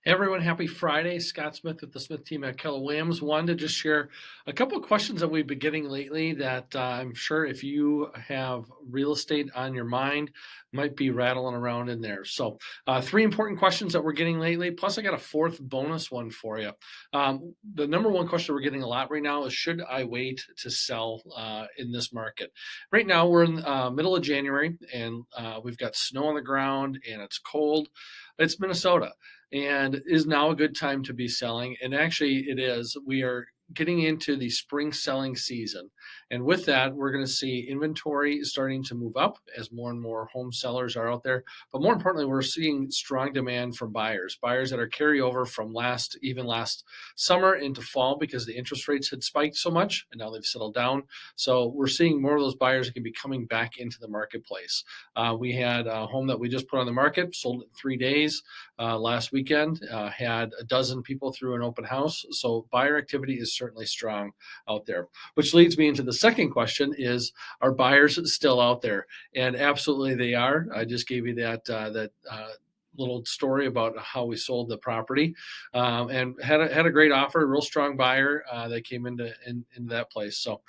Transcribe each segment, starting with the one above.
Hey everyone, happy Friday. Scott Smith with the Smith team at Keller Williams. Wanted to just share a couple of questions that we've been getting lately that I'm sure if you have real estate on your mind, might be rattling around in there. So, three important questions that we're getting lately. Plus, I got a fourth bonus one for you. The number one question we're getting a lot right now is should I wait to sell in this market? Right now, we're in middle of January and we've got snow on the ground and it's cold. It's Minnesota and is now a good time to be selling. And actually, it is. We are getting into the spring selling season. And with that, we're going to see inventory starting to move up as more and more home sellers are out there. But more importantly, we're seeing strong demand from buyers that are carryover from even last summer into fall because the interest rates had spiked so much and now they've settled down. So we're seeing more of those buyers that can be coming back into the marketplace. We had a home that we just put on the market, sold in 3 days last weekend, had a dozen people through an open house. So buyer activity is certainly strong out there, which leads me into the second question is, are buyers still out there? And absolutely they are. I just gave you that little story about how we sold the property and had a great offer, a real strong buyer that came into that place. So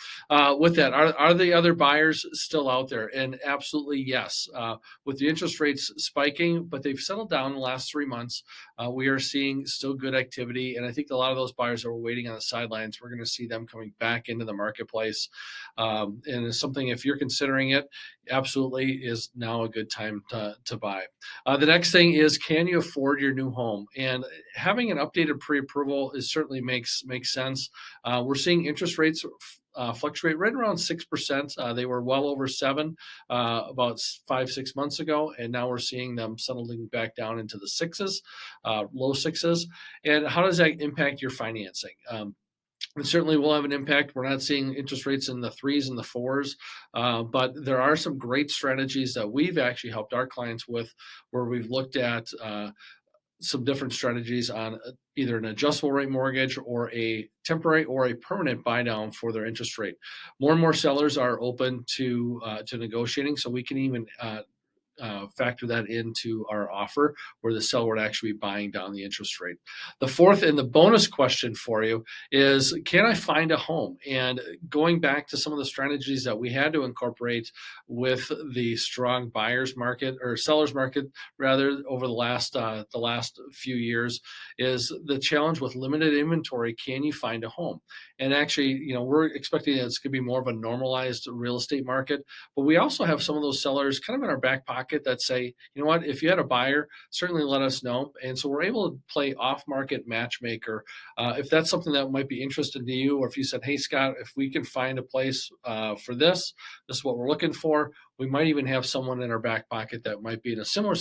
with that, are the other buyers still out there? And absolutely yes. With the interest rates spiking, but they've settled down in the last 3 months. We are seeing still good activity, and I think a lot of those buyers that were waiting on the sidelines, we're going to see them coming back into the marketplace. And it's something, if you're considering it, absolutely is now a good time to buy. The next thing is, can you afford your new home? And having an updated pre-approval is certainly makes sense. We're seeing interest rates fluctuate right around 6%. They were well over 7 about 5-6 months ago, and now we're seeing them settling back down into the sixes, low sixes. And how does that impact your financing? It certainly will have an impact. We're not seeing interest rates in the threes and the fours, but there are some great strategies that we've actually helped our clients with, where we've looked at some different strategies on either an adjustable rate mortgage or a temporary or a permanent buy down for their interest rate. More and more sellers are open to negotiating, so we can even factor that into our offer where the seller would actually be buying down the interest rate. The fourth and the bonus question for you is, can I find a home? And going back to some of the strategies that we had to incorporate with the strong buyers market or sellers market rather over the last few years is the challenge with limited inventory. Can you find a home? And actually, we're expecting that it's going to be more of a normalized real estate market, but we also have some of those sellers kind of in our back pocket that say, you know what, if you had a buyer, certainly let us know. And so we're able to play off-market matchmaker. If that's something that might be interesting to you, or if you said, hey, Scott, if we can find a place for this is what we're looking for. We might even have someone in our back pocket that might be in a similar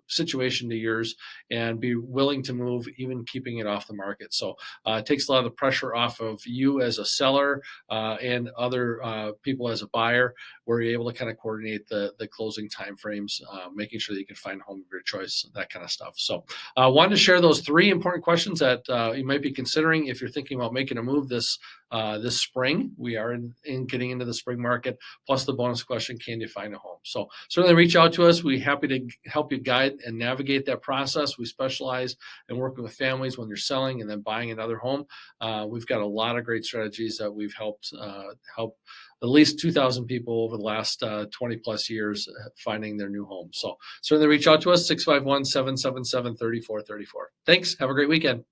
situation to yours and be willing to move, even keeping it off the market. So it takes a lot of the pressure off of you as a seller and other people as a buyer, where you're able to kind of coordinate the closing timeframes, making sure that you can find a home of your choice, that kind of stuff. So I wanted to share those three important questions that you might be considering if you're thinking about making a move this spring. We are in getting into the spring market, plus the bonus question, can you find a home? So certainly reach out to us. We're happy to help you guide and navigate that process. We specialize in working with families when you're selling and then buying another home. We've got a lot of great strategies that we've helped at least 2,000 people over the last 20 plus years finding their new home. So certainly reach out to us, 651-777-3434. Thanks. Have a great weekend.